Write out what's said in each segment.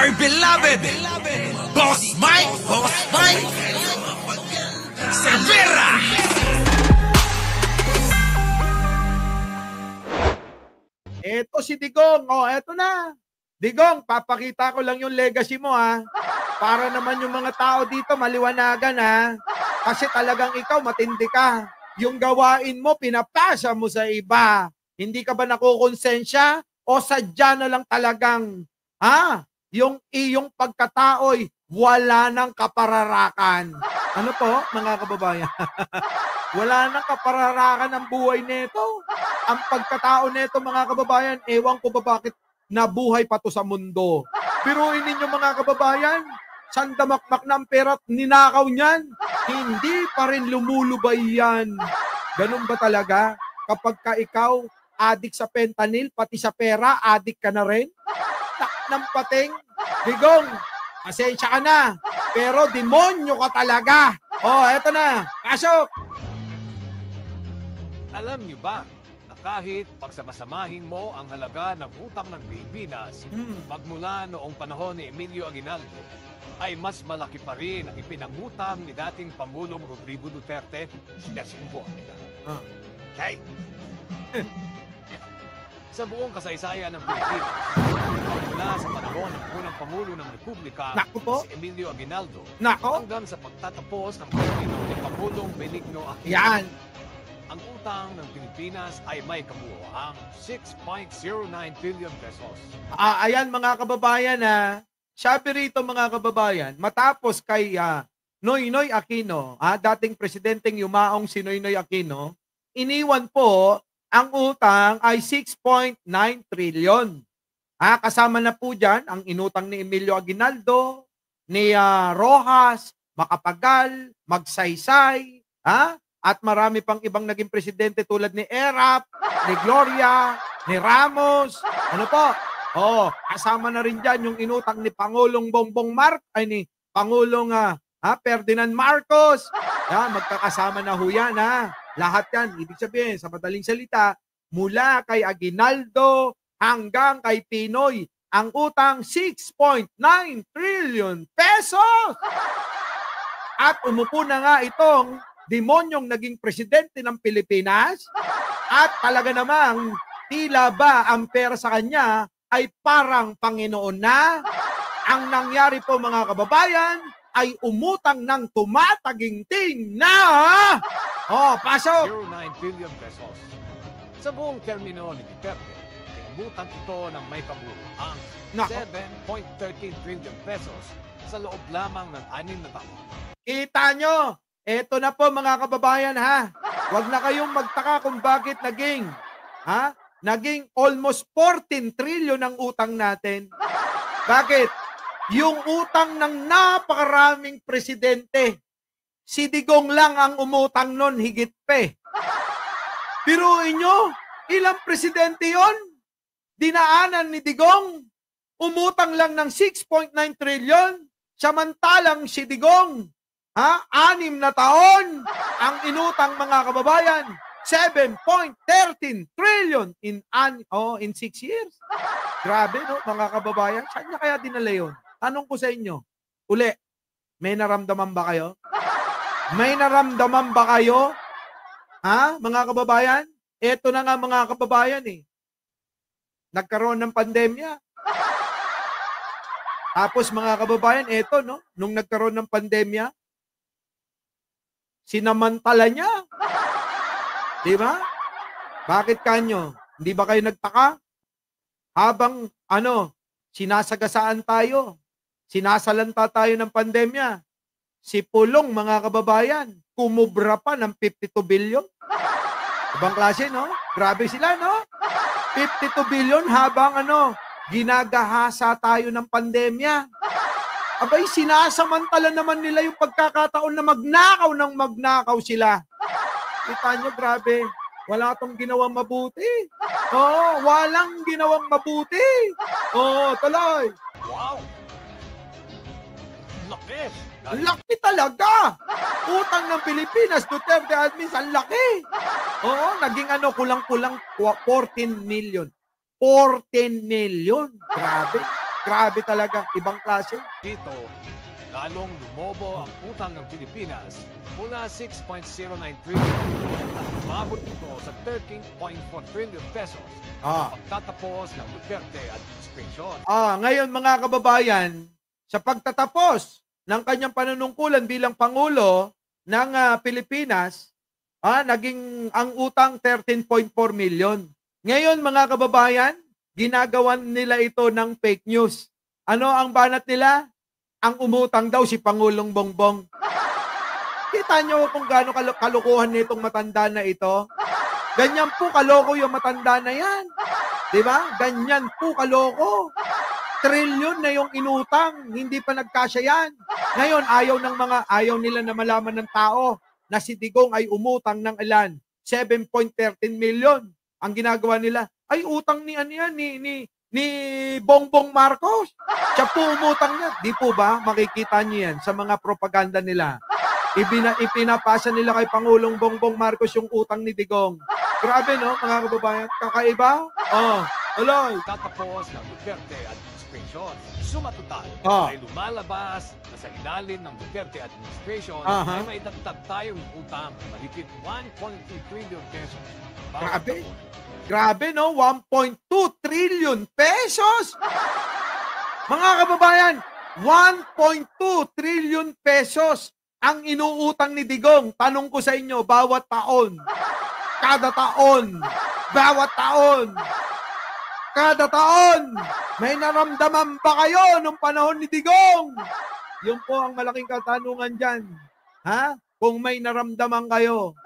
our beloved Boss Mike Cervera. Eto si Digong. Oh, eto na. Digong, papakita ko lang yung legacy mo ha. Para naman yung mga tao dito maliwanagan ha. Kasi talagang ikaw matindi ka. Yung gawain mo, pinapasa mo sa iba. Hindi ka ba nakukonsensya? O sadya na lang talagang, yung iyong pagkatao'y wala nang kapararakan. Ano po, mga kababayan? Wala nang kapararakan ang buhay nito. Ang pagkatao nito, mga kababayan, ewan ko ba bakit nabuhay pa to sa mundo. Biruin ninyo, mga kababayan, sandamakmak ng pera at ninakaw niyan. Hindi pa rin lumulubay yan. Ganun ba talaga? Kapag ka ikaw, adik sa fentanyl, pati sa pera, adik ka na rin? Tak ng pating. Digong, pasensya ka na. Pero demonyo ka talaga. Oh, eto na. Pasok! Alam niyo ba na kahit pagsamasamahin mo ang halaga ng utang ng Pilipinas magmula noong panahon ni Emilio Aguinaldo, ay mas malaki pa rin ang ipinangutang ni dating Pangulong Rodrigo Duterte sa Cebuano. Okay? Sa buong kasaysayan ng Pilipinas, mula sa panahon ng unang Pangulo ng Republika, si Emilio Aguinaldo, hanggang sa pagtatapos ng termino ni Pangulong Benigno Aquino. Yan. Ang utang ng Pilipinas ay may kabuuang 6.09 billion pesos. Ayan mga kababayan sabi rito mga kababayan, matapos kay Noynoy Aquino, dating presidenteng yumaong si Noynoy Aquino, iniwan po ang utang ay 6.9 trillion. Kasama na po dyan ang inutang ni Emilio Aguinaldo, ni Rojas, Macapagal, Magsaysay, at marami pang ibang naging presidente tulad ni Erap, ni Gloria, ni Ramos. Ano po? Kasama na rin dyan yung inutang ni Pangulong ni Pangulong Ferdinand Marcos. Magkakasama na ho yan Lahat yan. Ibig sabihin, sa madaling salita, mula kay Aguinaldo hanggang kay Pinoy, ang utang 6.9 trillion pesos. At umupo na nga itong demonyong naging presidente ng Pilipinas at talaga namang tila ba ang pera sa kanya ay parang Panginoon na. Ang nangyari po mga kababayan ay umutang ng tumataginting na pasok! 09 billion pesos. Sa buong termino ni Duterte, umutang ito ng may kabuuang 7.13 trillion pesos sa loob lamang ng 6 na taon. Kita nyo, eto na po mga kababayan Huwag na kayong magtaka kung bakit naging almost 14 trillion ang utang natin. Bakit? Yung utang ng napakaraming presidente. Si Digong lang ang umutang nun, higit pa. Biruin nyo, ilang presidente yon? Dinaanan ni Digong. Umutang lang ng 6.9 trillion. Samantalang si Digong, 6 na taon ang inutang mga kababayan. 7.13 trillion in 6 years. Grabe no mga kababayan. Saan niya kaya dinala yun? Tanong ko sa inyo. Uli, may naramdaman ba kayo? May naramdaman ba kayo? Mga kababayan? Eto na nga mga kababayan Nagkaroon ng pandemya. Tapos mga kababayan, eto no, nung nagkaroon ng pandemya, sinamantala niya. Di ba? Bakit kanyo? Hindi ba kayo nagtaka? Habang sinasagasaan tayo, sinasalanta tayo ng pandemya, si Pulong mga kababayan, kumubra pa ng 52 billion. Ibang klase, no? Grabe sila, no? 52 billion habang ginagahasa tayo ng pandemya. Abay, sinasamantala naman nila yung pagkakataon na magnakaw sila. Kita nyo, grabe. Wala tong ginawang mabuti. Walang ginawang mabuti. Tuloy. Wow! Laki! Laki talaga! Utang ng Pilipinas, Duterte admin, ang laki. Naging kulang-kulang 14 million. 14 million. Grabe. Grabe talaga, ibang klase. Dito, lalong lumobo ang utang ng Pilipinas mula 6.09 trillion at umabot ito sa 13.4 trillion pesos pagtatapos ng Duterte administration. Ngayon mga kababayan, sa pagtatapos ng kanyang panunungkulan bilang Pangulo ng Pilipinas, naging ang utang 13.4 million. Ngayon mga kababayan, ginagawan nila ito ng fake news. Ano ang banat nila? Ang umutang daw si Pangulong Bongbong. Kita nyo kung gaano kalukuhan nitong matanda na ito? Ganyan po kaloko yung matanda na yan. Diba? Ganyan po kaloko. Trilyon na yung inutang, hindi pa nagkasya yan. Ngayon, ayaw nila na malaman ng tao na si Digong ay umutang ng ilan? 7.13 million. Ang ginagawa nila, ay utang ni Bongbong Marcos. Siya po umutang niya. Di po ba? Makikita niyo yan sa mga propaganda nila. Ipinapasa nila kay Pangulong Bongbong Marcos yung utang ni Digong. Grabe, no, mga kababayan? Kakaiba? Aloy. Tatapos ng Duterte administration, sumatotal ay lumalabas na sa ilalim ng Duterte administration ay may dagdag tayong utang na mahigit 1.2 trillion pesos. Grabe. Grabe, no? 1.2 trillion pesos! Mga kababayan, 1.2 trillion pesos ang inuutang ni Digong. Tanong ko sa inyo, bawat taon, kada taon, bawat taon, kada taon, may naramdaman ba kayo nung panahon ni Digong? Yun po ang malaking katanungan dyan. Kung may naramdaman kayo,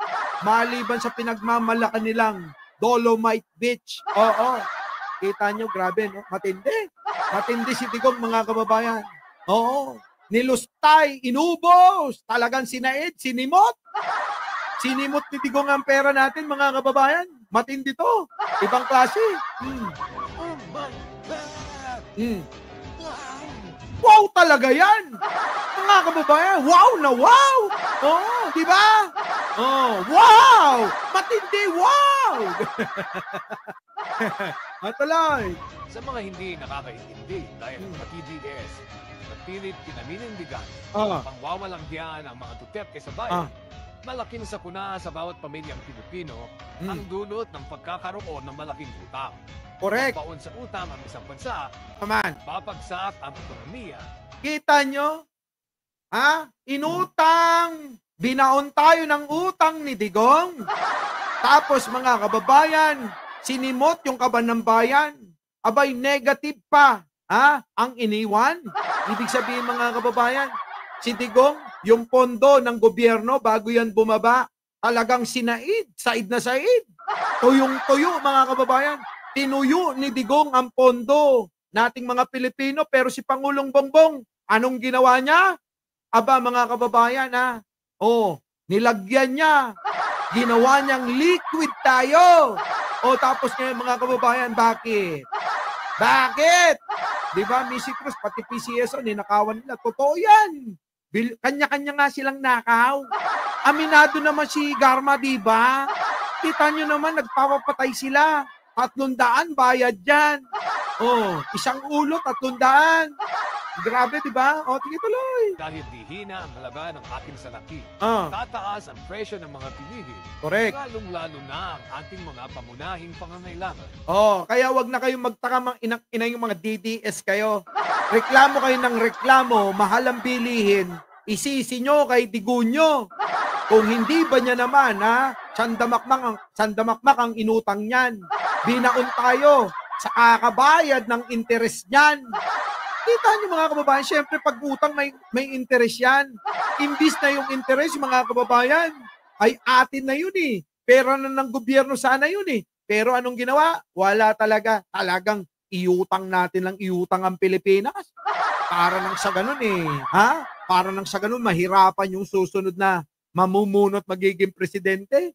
maliban sa pinagmamalakan nilang Dolomite Beach. Oo. Kita nyo, grabe, no? Matindi. Matindi si Digong, mga kababayan. Oo. Nilustay, inubos. Talagang sinaid, sinimot. Sinimot ni Digong ang pera natin, mga kababayan. Matindi to. Ibang klase. Oh my God! Wow talaga yan! Mga kababayan, wow na wow! Di ba? Wow! Matindi, wow! Matuloy. Sa mga hindi nakakaintindi dahil sa TDS, napilit pinaninindigan pangwawalanghyan ang mga Duterte sa bayan, malaking sakuna sa bawat pamilyang Pilipino ang dulot ng pagkakaroon ng malaking utang. Correct. Paon sa utang ang isang bansa, babagsak ang ekonomiya. Kita nyo? Inutang. Binaon tayo ng utang ni Digong. Tapos mga kababayan, sinimot yung kaban ng bayan. Abay, negative pa. Ang iniwan. Ibig sabihin mga kababayan, si Digong, yung pondo ng gobyerno bago yan bumaba, talagang sinaid. Said na said. Tuyong-tuyo mga kababayan. Tinuyo ni Digong ang pondo nating mga Pilipino, pero si Pangulong Bongbong, anong ginawa niya? Aba mga kababayan, nilagyan niya. Ginawa niyang liquid tayo. Tapos ngayon mga kababayan, bakit? Bakit? Di ba, Missy Cruz, pati PCSO, ninakawan nila. Totoo yan. Kanya-kanya nga silang nakaw. Aminado naman si Garma, di ba? Kita nyo naman, nagpapapatay sila. 300 bayad dyan. Isang ulo, 300. Grabe, di ba? Sige tuloy. Dahil dihina ang halaga ng ating salapi, tataas ang presyo ng mga bilihin. Correct. Lalong-lalo na ang ating mga pamunahing pangangailangan. Kaya wag na kayong magtaka ina yung mga DDS kayo. Reklamo kayo ng reklamo, mahal ang bilihin, isisi nyo kay Digunyo. Kung hindi ba niya naman, sandamakmak ang inutang niyan. Binaon tayo sa kakabayad ng interest niyan. Kita niyo mga kababayan, syempre pag utang may interest yan. Imbis na yung interest, mga kababayan, ay atin na yun eh. Pera na ng gobyerno sana yun eh. Pero anong ginawa? Wala talaga. Talagang iutang natin lang iutang ang Pilipinas. Para nang sa ganun eh. Para nang sa ganun mahirapan yung susunod na mamumunot magiging presidente.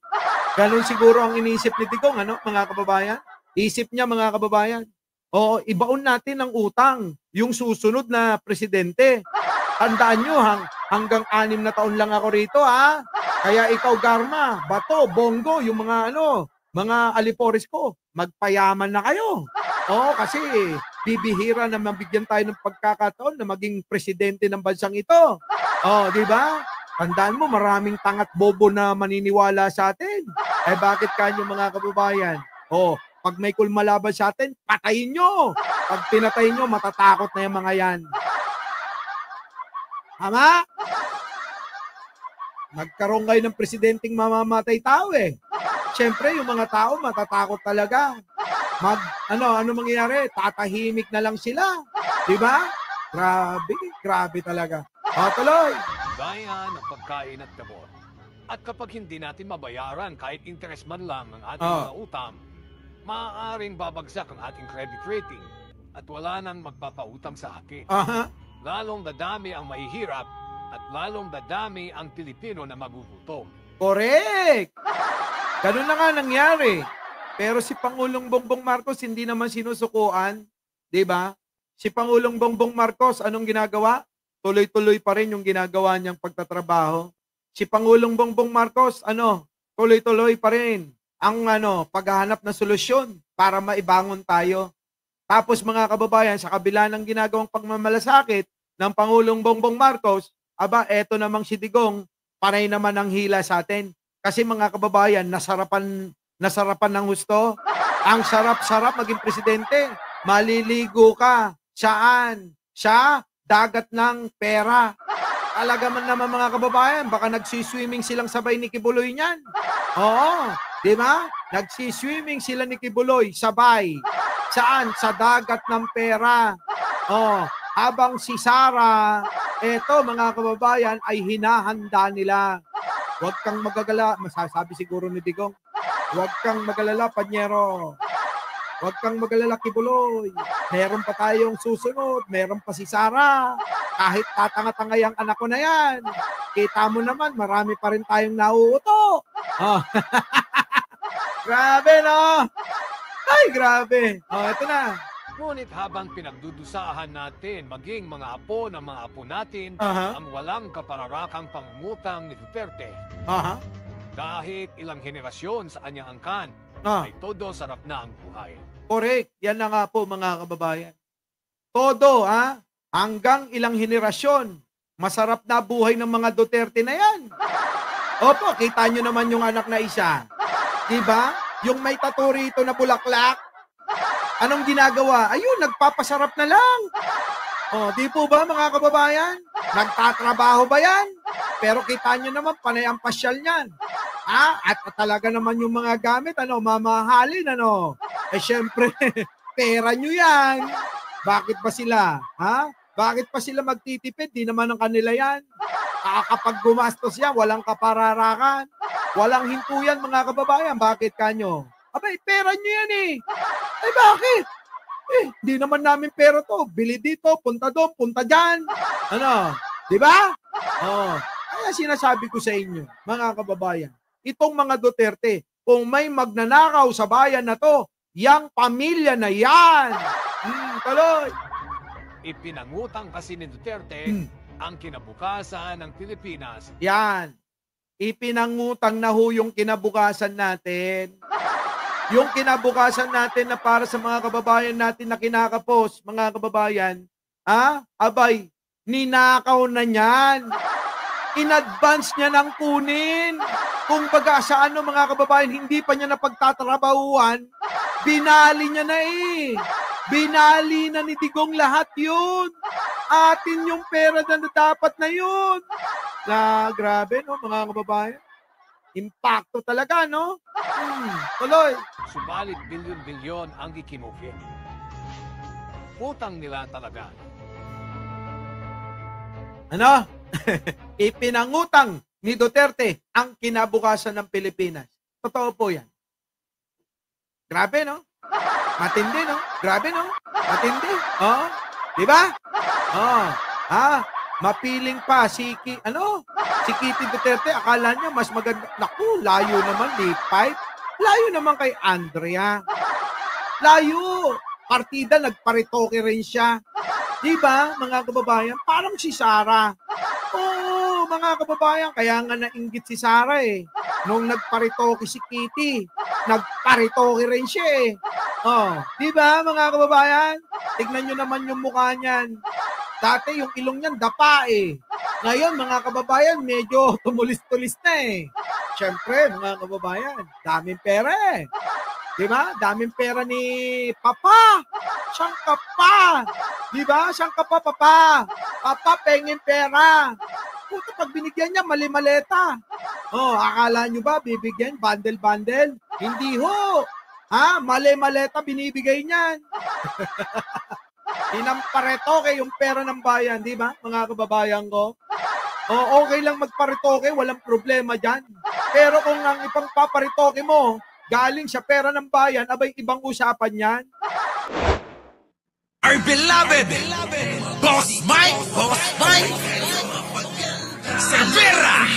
Ganun siguro ang iniisip ni Digong, mga kababayan? Isip niya, mga kababayan. Ibaon natin ang utang, yung susunod na presidente. Tandaan nyo, hanggang 6 na taon lang ako rito, Kaya ikaw, Garma, Bato, Bongo, yung mga mga alipores ko, magpayaman na kayo. Oo, kasi bibihira na mabigyan tayo ng pagkakataon na maging presidente ng bansang ito. Oh, di ba? Tandaan mo, maraming tangat bobo na maniniwala sa atin. Eh bakit kanyo mga kababayan? Oh, pag may kulmalaban sa atin, patayin nyo. Pag pinatay nyo, matatakot na yung mga yan. Tama? Nagkaroon kayo ng presidenteng mamamatay tao eh. Siyempre, yung mga tao matatakot talaga. Ano mangyayari? Tatahimik na lang sila. Di ba? Grabe talaga. O, tuloy. Gaya ng pagkain at gamot. At kapag hindi natin mabayaran kahit interest man lang ang ating mga utang, maaaring babagsak ang ating credit rating at wala nang magpapautang sa akin. Lalong dadami ang mahihirap at lalong dadami ang Pilipino na magugutom. Correct! Ganun na nga nangyari. Pero si Pangulong Bongbong Marcos hindi naman sinusukuan, 'di ba? Si Pangulong Bongbong Marcos anong ginagawa? Tuloy-tuloy pa rin yung ginagawa niyang pagtatrabaho. Si Pangulong Bongbong Marcos tuloy-tuloy pa rin ang paghahanap ng solusyon para maibangon tayo. Tapos mga kababayan, sa kabila ng ginagawang pagmamalasakit ng Pangulong Bongbong Marcos, eto namang si Digong, panay naman ang hila sa atin. Kasi mga kababayan, nasarapan ng husto. Ang sarap-sarap maging presidente. Maliligo ka. Saan? Sa dagat ng pera. Talaga man naman mga kababayan, baka nagsiswimming silang sabay ni Kibuloy niyan. Oo, di ba? Nagsiswimming sila ni Kibuloy sabay. Saan? Sa dagat ng pera. Oh, habang si Sara, eto mga kababayan, ay hinahanda nila. Huwag kang magagala, masasabi siguro ni Digong. Huwag kang magalala, Panyero. Huwag kang magalala, Kibuloy. Meron pa tayong susunod. Meron pa si Sara. Kahit tatanga-tangay ang anak ko na yan. Kita mo naman, marami pa rin tayong nauuto. Oh. Grabe, no? Ay, grabe. Oh, ito na. Ngunit habang pinagdudusahan natin maging mga apo ng mga apo natin ang walang kapararakang pangungutang ni Duterte, kahit ilang henerasyon sa kanyang angkan, ay todo sarap na ang buhay. Correct. Yan na nga po mga kababayan. Todo, hanggang ilang henerasyon, masarap na buhay ng mga Duterte na yan. Opo, kita nyo naman yung anak na isa. Diba? Yung may tattoo rito na bulaklak. Anong ginagawa? Ayun, nagpapasarap na lang. O, di po ba mga kababayan? Nagtatrabaho ba yan? Pero kita nyo naman, panay ang pasyal niyan. At talaga naman yung mga gamit, mamahalin, Eh, syempre, pera nyo yan. Bakit ba sila? Bakit pa sila magtitipid? Di naman ang kanila yan. Kapag gumastos yan, walang kapararakan. Walang hintuyan, mga kababayan. Bakit kanyo? Abay, pera nyo yan eh. Ay, bakit? Di naman namin pera to. Bili dito, punta doon, punta dyan. Di ba? Kaya sinasabi ko sa inyo, mga kababayan, itong mga Duterte, kung may magnanakaw sa bayan na to, yang pamilya na yan. Tuloy. Ipinangutang kasi ni Duterte ang kinabukasan ng Pilipinas. Yan. Ipinangutang na ho yung kinabukasan natin. Yung kinabukasan natin na para sa mga kababayan natin na kinakapos, mga kababayan, abay, ninakaw na niyan. In advance niya nang kunin. Kung baga sa mga kababayan, hindi pa niya napagtatrabahuan, binali niya na eh. Binali na ni Digong lahat yun. Atin yung pera na dapat na yun. Grabe, no, mga kababayan. Impacto talaga, no? Tuloy. Subalit bilyon-bilyon ang ikinukit. Utang nila talaga. Ipinangutang ni Duterte ang kinabukasan ng Pilipinas. Totoo po yan. Grabe, no? Matindi, no? Grabe, no? Matindi. Di ba? Mapiling pa si Kitty Duterte, akala niya mas maganda. Naku, layo naman, late pipe. Layo naman kay Andrea. Layo. Partida, nagparitoke rin siya. Di ba, mga kababayan? Parang si Sara. mga kababayan, kaya nga nainggit si Sarah eh. Nung nagparitoke si Kitty, nagparitoke rin siya eh. Oh, di ba mga kababayan? Tignan nyo naman yung mukha niyan. Dati yung ilong niyan dapa eh. Ngayon mga kababayan, medyo tumulis-tulis na eh. Siyempre mga kababayan, daming pera eh. Di ba? Daming pera ni Papa. Siyang kapa. Di ba? Siyang kapa, Papa. Papa, pengin pera. Puto, pag binigyan niya, mali-maleta. Oh, akala nyo ba, bibigyan, bundle-bundle? Hindi ho. Ha? Mali-maleta binibigay niyan. Inamparetoke yung pera ng bayan, di ba? Mga kababayan ko. Oh, okay lang magparitoke, walang problema dyan. Pero kung ang ipang paparitoke mo, galing sa pera ng bayan, abay ibang usapan yan. Our beloved Boss Mike Cervera.